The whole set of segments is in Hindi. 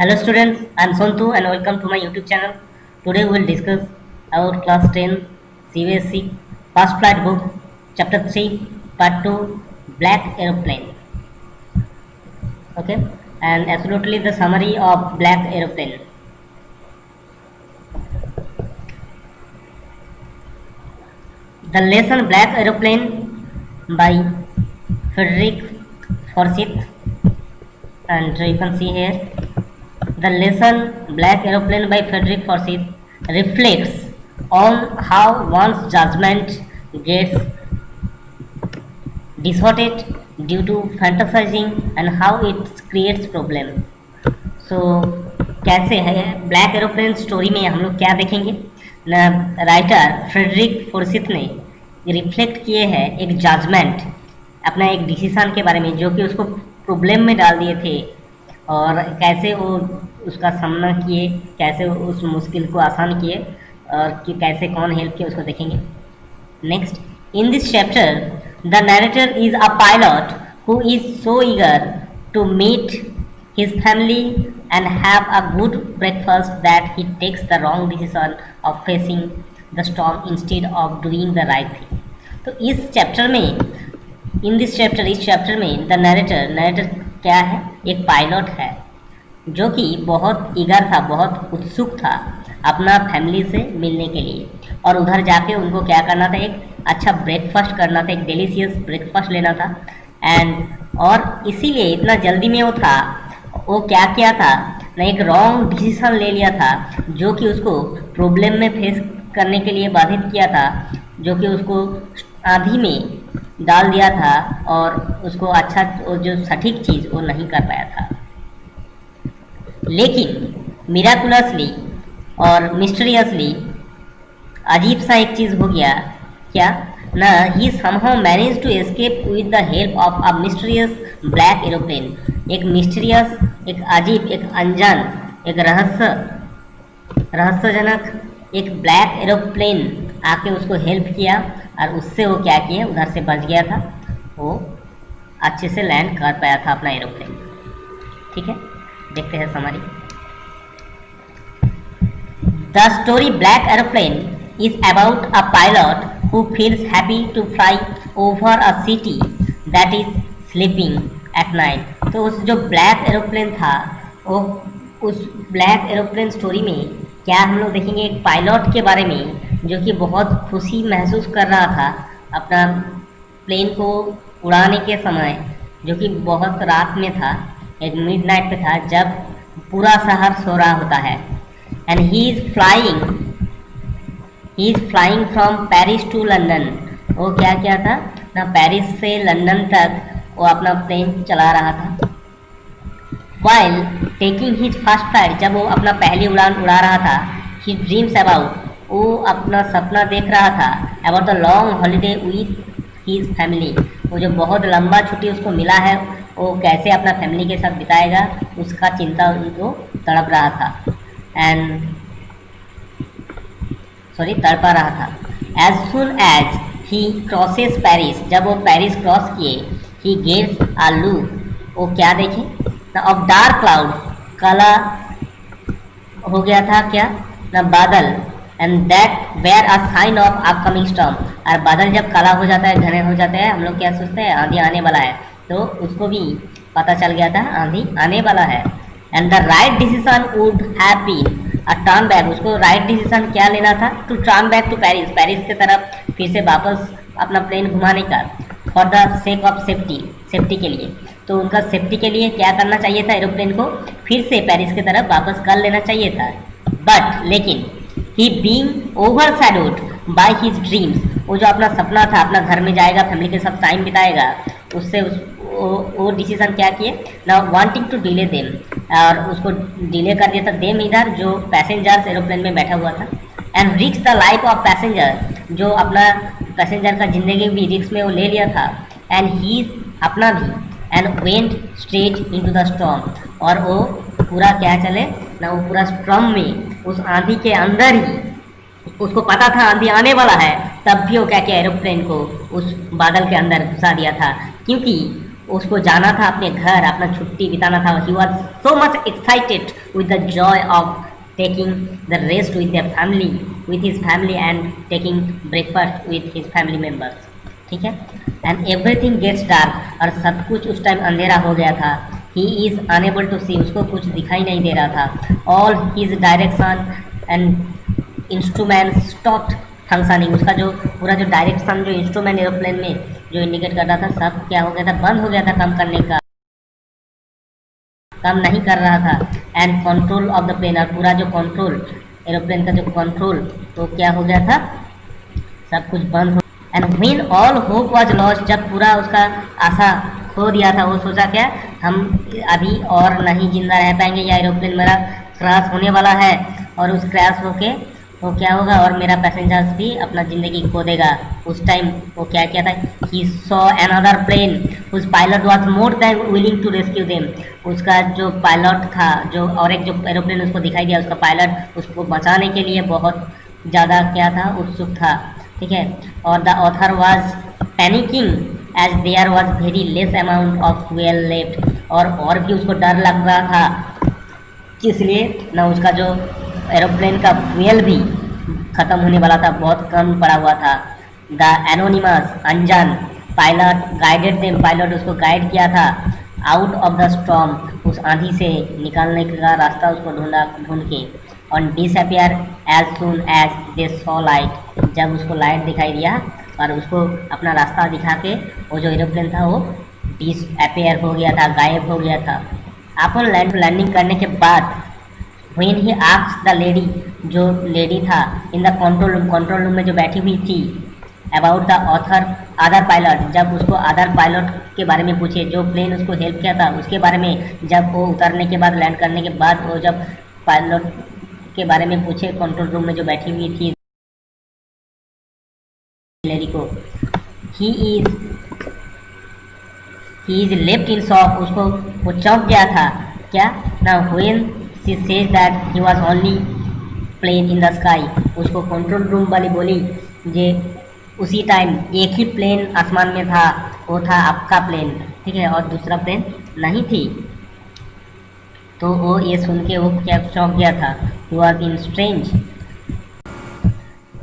Hello students, I am Sontu and welcome to my YouTube channel. Today we will discuss our class 10 CBSE Past Flight book, chapter 3, part 2, Black Aeroplane. Okay, and absolutely the summary of Black Aeroplane. The lesson Black Aeroplane by Frederick Forsyth, and you can see here. The lesson Black Aeroplane by Frederick Forsyth reflects on how one's judgment gets distorted due to fantasizing and how it creates problem. So कैसे है ब्लैक एरोप्लेन स्टोरी में हम लोग क्या देखेंगे ना, राइटर फ्रेडरिक फोर्सिथ ने रिफ्लेक्ट किए हैं एक जजमेंट, अपना एक डिसीजन के बारे में जो कि उसको प्रॉब्लम में डाल दिए थे और कैसे वो उसका सामना किए, कैसे उस मुश्किल को आसान किए और कि कैसे कौन हेल्प किए उसको देखेंगे. Next, in this chapter the narrator is a pilot who is so eager to meet his family and have a good breakfast that he takes the wrong decision of facing the storm instead of doing the right thing. तो इस चैप्टर में इस चैप्टर में द नरेटर क्या है, एक पायलट है जो कि बहुत ईगर था, बहुत उत्सुक था अपना फैमिली से मिलने के लिए और उधर जाके उनको क्या करना था, एक अच्छा ब्रेकफास्ट करना था, एक डिलीशियस ब्रेकफास्ट लेना था. एंड और इसीलिए इतना जल्दी में वो क्या किया था ना, एक रॉन्ग डिसीजन ले लिया था जो कि उसको प्रॉब्लम में फेस करने के लिए बाधित किया था, जो कि उसको आंधी में डाल दिया था और उसको अच्छा जो सटीक चीज़ वो नहीं कर पाया था. लेकिन मिराकुलसली और मिस्टीरियसली अजीब सा एक चीज़ हो गया क्या ना, he somehow manage to escape with the help of a mysterious black aeroplane. एक मिस्टीरियस, एक अजीब, एक अनजान, एक रहस्यजनक एक ब्लैक एरोप्लेन आके उसको हेल्प किया और उससे वो क्या किया, उधर से बच गया था, वो अच्छे से लैंड कर पाया था अपना एरोप्लेन. ठीक है, देखते हैं summary. The story black aeroplane is about a pilot who feels happy to fly over a city that is sleeping at night. तो उस जो ब्लैक एरोप्लेन था, वो उस ब्लैक एरोप्लेन स्टोरी में क्या हम लोग देखेंगे, एक पायलट के बारे में जो कि बहुत खुशी महसूस कर रहा था अपना प्लेन को उड़ाने के समय, जो कि बहुत रात में था, एक मिडनाइट पे था जब पूरा शहर सो रहा होता है. And he is flying from Paris to London. वो क्या किया था ना, पेरिस से लंदन तक वो अपना प्लेन चला रहा था. While taking his first flight, जब वो अपना पहली उड़ान उड़ा रहा था, ही ड्रीम्स अबाउट, वो अपना सपना देख रहा था about the long holiday with his family. वो जो बहुत लंबा छुट्टी उसको मिला है, वो कैसे अपना फैमिली के साथ बिताएगा, उसका चिंता उनको तड़प रहा था तड़पा रहा था. As soon as he crosses Paris, जब वो पेरिस क्रॉस किए, ही गेट्स अ लुक, वो क्या देखे ऑफ डार्क क्लाउड, काला हो गया था क्या ना बादल, and that were a sign of upcoming storm. और बादल जब काला हो जाता है, घने हो जाते हैं, हम लोग क्या सोचते हैं आंधी आने वाला है, तो उसको भी पता चल गया था आंधी आने वाला है. And the right decision would have been a turn back, उसको राइट डिसीजन क्या लेना था, to turn back to Paris की तरफ फिर से वापस अपना प्लेन घुमाने का, for the sake of safety के लिए. तो उनका सेफ्टी के लिए क्या करना चाहिए था, एरोप्लेन को फिर से पेरिस की तरफ वापस कर लेना चाहिए था. बट लेकिन he being overshadowed by his dreams, वो जो अपना सपना था, अपना घर में जाएगा, फैमिली के साथ टाइम बिताएगा, उससे वो डिसीजन क्या किए ना, वांटिंग टू डिले देम, और उसको डिले कर दिया था देम इधर जो पैसेंजर्स एरोप्लेन में बैठा हुआ था. एंड रिक्स द लाइफ ऑफ पैसेंजर, जो अपना पैसेंजर का जिंदगी भी रिक्स में वो ले लिया था. एंड ही अपना भी. And went straight into the storm, और वो पूरा क्या चले ना, वो पूरा स्टॉर्म में, उस आंधी के अंदर ही, उसको पता था आंधी आने वाला है, तब भी वो क्या किया, एरोप्लेन को उस बादल के अंदर घुसा दिया था, क्योंकि उसको जाना था अपने घर, अपना छुट्टी बिताना था. He was so much excited with the Joy of taking the rest with their family, with his family and taking breakfast with his family members. ठीक है. एंड एवरीथिंग गेट्स डार्क, और सब कुछ उस टाइम अंधेरा हो गया था. ही इज अनेबल टू सी, उसको कुछ दिखाई नहीं दे रहा था. All his direction and instrument stopped functioning, उसका जो पूरा जो डायरेक्शन जो इंस्ट्रूमेंट एरोप्लेन में जो इंडिकेट कर रहा था सब क्या हो गया था, बंद हो गया था काम करने का, काम नहीं कर रहा था. And control of the plane, और पूरा जो कंट्रोल एरोप्लेन का जो कंट्रोल तो क्या हो गया था, सब कुछ बंद हो. And when all hope was lost, जब पूरा उसका आशा खो दिया था, वो सोचा क्या, हम अभी और नहीं जिंदा रह पाएंगे, या एरोप्लेन मेरा क्रैश होने वाला है, और उस क्रैश होके वो क्या होगा और मेरा पैसेंजर्स भी अपना ज़िंदगी खो देगा. उस टाइम वो क्या किया था, ही सॉ अनदर प्लेन उस pilot was more than willing to rescue them, उसका जो पायलट था, जो और एक जो एरोप्लेन उसको दिखाई दिया, उसका पायलट उसको बचाने के लिए बहुत ज़्यादा क्या था, उत्सुक था. ठीक है. और the author was panicking as there was very less amount of fuel left, और भी उसको डर लग रहा था, इसलिए ना उसका जो एरोप्लेन का फ्यूल भी ख़त्म होने वाला था, बहुत कम पड़ा हुआ था. द एनोनिमस अनजान पायलट गाइडेड देम, पायलट उसको गाइड किया था आउट ऑफ द स्टॉर्म, उस आंधी से निकालने का रास्ता उसको ढूंढ के. और disappear as soon as they saw light, जब उसको लाइट दिखाई दिया और उसको अपना रास्ता दिखा के वो जो एरोप्लेन था वो डिसअपियर हो गया था, गायब हो गया था. अपन लैंडिंग करने के बाद when he asked the lady, जो लेडी था इन द कंट्रोल रूम में जो बैठी हुई थी, about the author other pilot, जब उसको अदर पायलट के बारे में पूछे, जो प्लेन उसको हेल्प किया था उसके बारे में, जब वो उतरने के बाद लैंड करने के बाद वो जब पायलट के बारे में पूछे कंट्रोल रूम में जो बैठी हुई थी लेडी को, he is left in shock, उसको वो चौंक गया था. क्या ना, when she says that he was only plane in the sky, उसको कंट्रोल रूम वाली बोली जे उसी टाइम एक ही प्लेन आसमान में था, वो था आपका प्लेन. ठीक है. और दूसरा प्लेन नहीं थी. तो वो ये सुन के वो क्या चौंक गया था. He was in strange.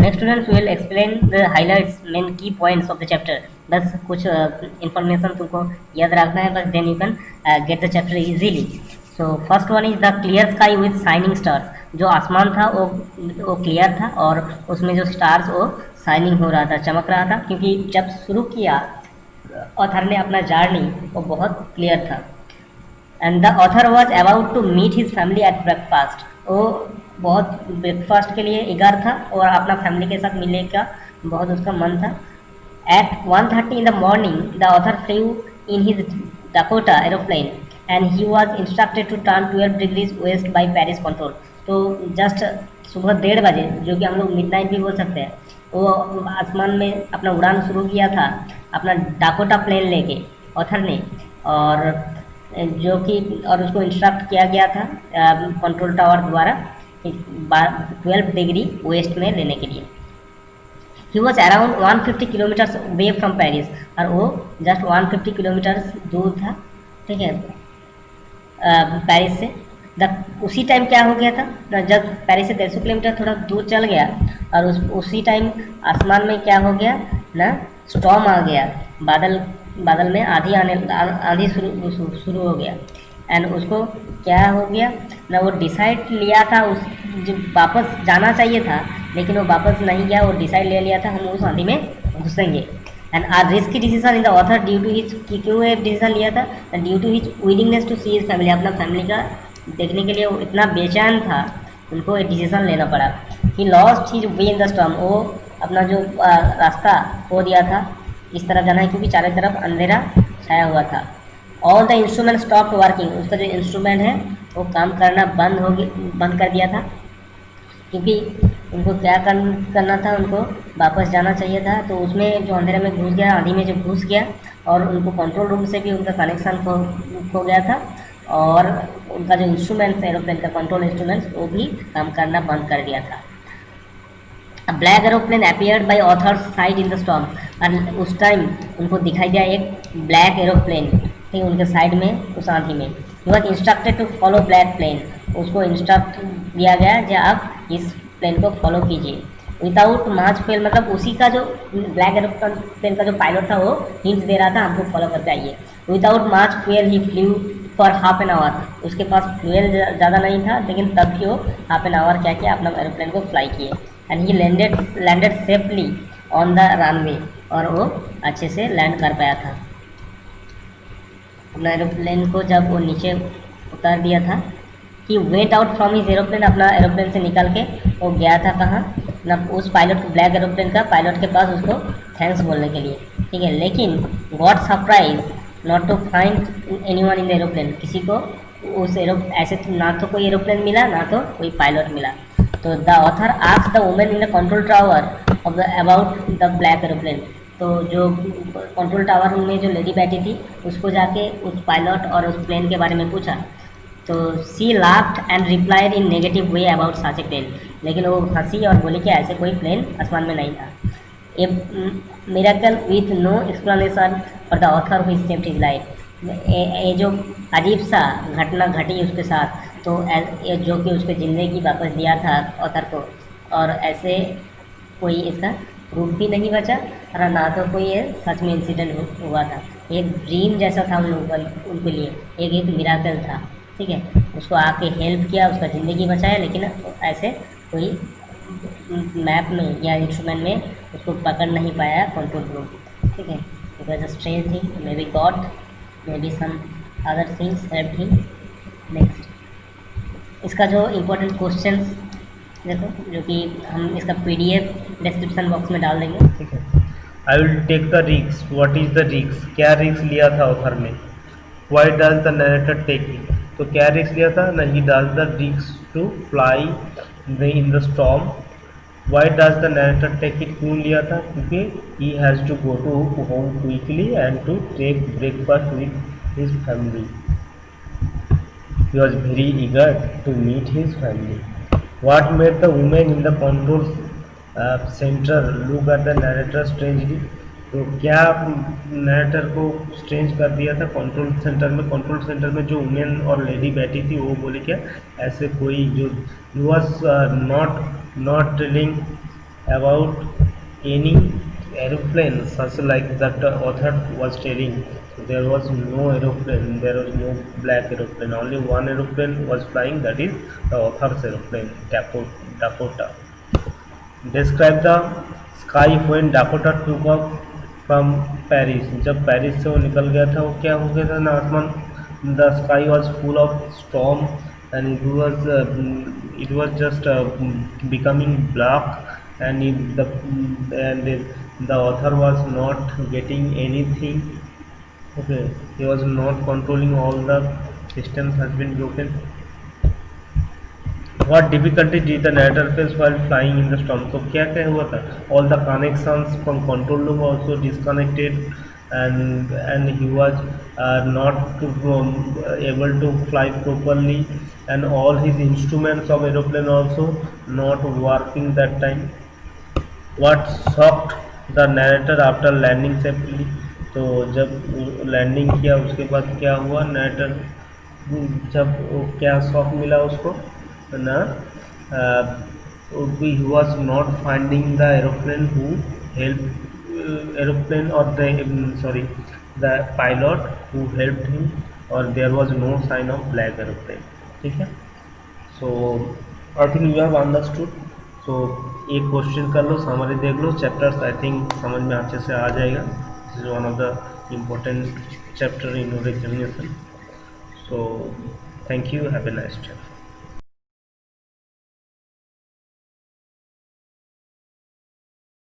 Next students will explain the highlights main key points of the chapter. बस कुछ इंफॉर्मेशन तुमको याद रखना है, बस then you can get the chapter easily. So first one is the clear sky with shining stars, जो आसमान था वो क्लियर था और उसमें जो स्टार्स वो शाइनिंग हो रहा था, चमक रहा था, क्योंकि जब शुरू किया ऑथर ने अपना जर्नी वो बहुत क्लियर था. And the author was about to meet his family at breakfast, वो बहुत ब्रेकफास्ट के लिए ईगर था और अपना फैमिली के साथ मिलने का बहुत उसका मन था. At 1:30 in the morning the author flew in his Dakota aeroplane and he was instructed to turn 12 degrees west by Paris control. तो जस्ट सुबह 1:30 बजे, जो कि हम लोग मिडनाइट भी बोल सकते हैं, वो आसमान में अपना उड़ान शुरू किया था अपना डाकोटा प्लेन लेके ऑथर ने, और जो कि और उसको इंस्ट्रक्ट किया गया था कंट्रोल टावर द्वारा 12 डिग्री वेस्ट में लेने के लिए. He was around 150 kilometres away from Paris, और वो जस्ट 150 किलोमीटर्स दूर था. ठीक है. पेरिस से उसी टाइम क्या हो गया था, जब पेरिस से 150 किलोमीटर थोड़ा दूर चल गया और उसी टाइम आसमान में क्या हो गया ना, स्टॉर्म आ गया, बादल में आंधी शुरू हो गया. एंड उसको क्या हो गया ना, वो डिसाइड लिया था उस जो वापस जाना चाहिए था, लेकिन वो वापस नहीं गया, वो डिसाइड ले लिया था हम उस आंधी में घुसेंगे. And are risky decision in the author due to his, क्यों ये डिसीजन लिया था, due to his willingness to see his family, अपना फैमिली का देखने के लिए वो इतना बेचैन था, उनको एक डिसीजन लेना पड़ा. He lost his way in the storm, वो अपना जो रास्ता खो दिया था, इस तरफ जाना है क्योंकि चारों तरफ अंधेरा छाया हुआ था. All the instrument stop working, उसका जो इंस्ट्रूमेंट है वो काम करना बंद कर दिया था, क्योंकि उनको क्या करना था, उनको वापस जाना चाहिए था. तो उसमें जो अंधेरे में घुस गया, आंधी में जो घुस गया, और उनको कंट्रोल रूम से भी उनका कनेक्शन खो गया था, और उनका जो इंस्ट्रूमेंट्स एरोप्लेन का कंट्रोल इंस्ट्रूमेंट्स वो भी काम करना बंद कर दिया था. Black aeroplane appeared by author's side in the storm, और उस टाइम उनको दिखाई दिया एक ब्लैक एरोप्लेन ठीक है, उनके साइड में उस आंधी में। He was instructed to follow black plane, उसको इंस्ट्रक्ट दिया गया कि आप इस प्लेन को फॉलो कीजिए। विदाउट मार्च फेल, मतलब उसी का जो ब्लैक एरोप्लेन प्लेन का जो पायलट था वो हिंट्स दे रहा था हमको फॉलो करके आइए। Without March fuel he flu for half an hour, उसके पास फ्यूल ज़्यादा नहीं था लेकिन तब भी वो हाफ एन आवर क्या किया, अपना एरोप्लेन को फ्लाई किए। And he landed safely on the runway, और वो अच्छे से लैंड कर पाया था। अपना एरोप्लेन को जब वो नीचे उतार दिया था, कि wait out from his aeroplane, अपना एरोप्लेन से निकल के वो गया था कहाँ ना, उस पायलट को, ब्लैक एरोप्लेन का पायलट के पास, उसको थैंक्स बोलने के लिए। ठीक है, लेकिन got surprise not to find anyone in the aeroplane, किसी को उस ऐसे ना तो कोई एरोप्लेन मिला ना तो कोई पायलट मिला। तो the author asked the women in the control tower of the about the black aeroplane, तो जो कंट्रोल टावर में जो लेडी बैठी थी उसको जाके उस पायलट और उस प्लेन के बारे में पूछा। तो she laughed and replied in negative way about such a plane, लेकिन वो हंसी और बोली कि ऐसे कोई प्लेन आसमान में नहीं था। A miracle with no explanation for the author who saved his life, ये जो अजीब सा घटना घटी उसके साथ, तो ये जो कि उसके ज़िंदगी वापस दिया था ऑथर को, और ऐसे कोई इसका प्रूफ भी नहीं बचा, और ना तो कोई ये सच में इंसिडेंट हुआ था। एक ड्रीम जैसा था उन लोगों का, उनके लिए एक मिराकल था। ठीक है, उसको आके हेल्प किया, उसका ज़िंदगी बचाया, लेकिन ऐसे कोई मैप में या इंस्ट्रूमेंट में उसको पकड़ नहीं पाया कंट्रोल रूम। ठीक है, it was a strange thing, maybe God, maybe some other things help him. Next, इसका जो इम्पोर्टेंट क्वेश्चन देखो, जो कि हम इसका पीडीएफ डिस्क्रिप्शन बॉक्स में डाल देंगे। ठीक है, I will take the risk, what is the risk, क्या रिस्क लिया था ऑथर ने। Why does the narrator take it, तो क्या रिस्क लिया था ना, he does the risk to fly in the storm. Why does the narrator take it, क्यों लिया था, क्योंकि he has to go to home quickly and to take breakfast with his family. He was very eager to meet his family. What made the woman in the control center look at the narrator strangely? तो क्या नरेटर को स्ट्रेंज कर दिया था कंट्रोल सेंटर में। कंट्रोल सेंटर में जो वुमेन और लेडी बैठी थी वो बोली क्या, ऐसे कोई जो was not telling about any aeroplane such like that the author was telling. There was no aeroplane, there was no black aeroplane, only one aeroplane was flying, that is the author's aeroplane, Dakota. Describe the sky when Dakota took off from Paris. जब पेरिस से वो निकल गया था, वो क्या हो गया था ना, आसमान, the sky was full of storm and it was just becoming black, and the author was not getting anything. Okay, he was not controlling, all the systems has been broken. What difficulty did the narrator face while flying in the storm? तो क्या क्या हुआ था, all the connections from control room also disconnected, and he was not able to fly properly, and all his instruments of aeroplane also not working that time. What shocked the narrator after landing safely? तो जब लैंडिंग किया उसके बाद क्या हुआ, नरेटर जब क्या शॉक मिला उसको ना, he was not finding the aeroplane who helped aeroplane, or the the pilot who helped him, or there was no sign of black aeroplane. ठीक है, so I think you have understood. so एक क्वेश्चन कर लो, समरी देख लो, चैप्टर्स आई थिंक समझ में अच्छे से आ जाएगा. This is one of the important chapter in your examination. so thank you, have a nice day.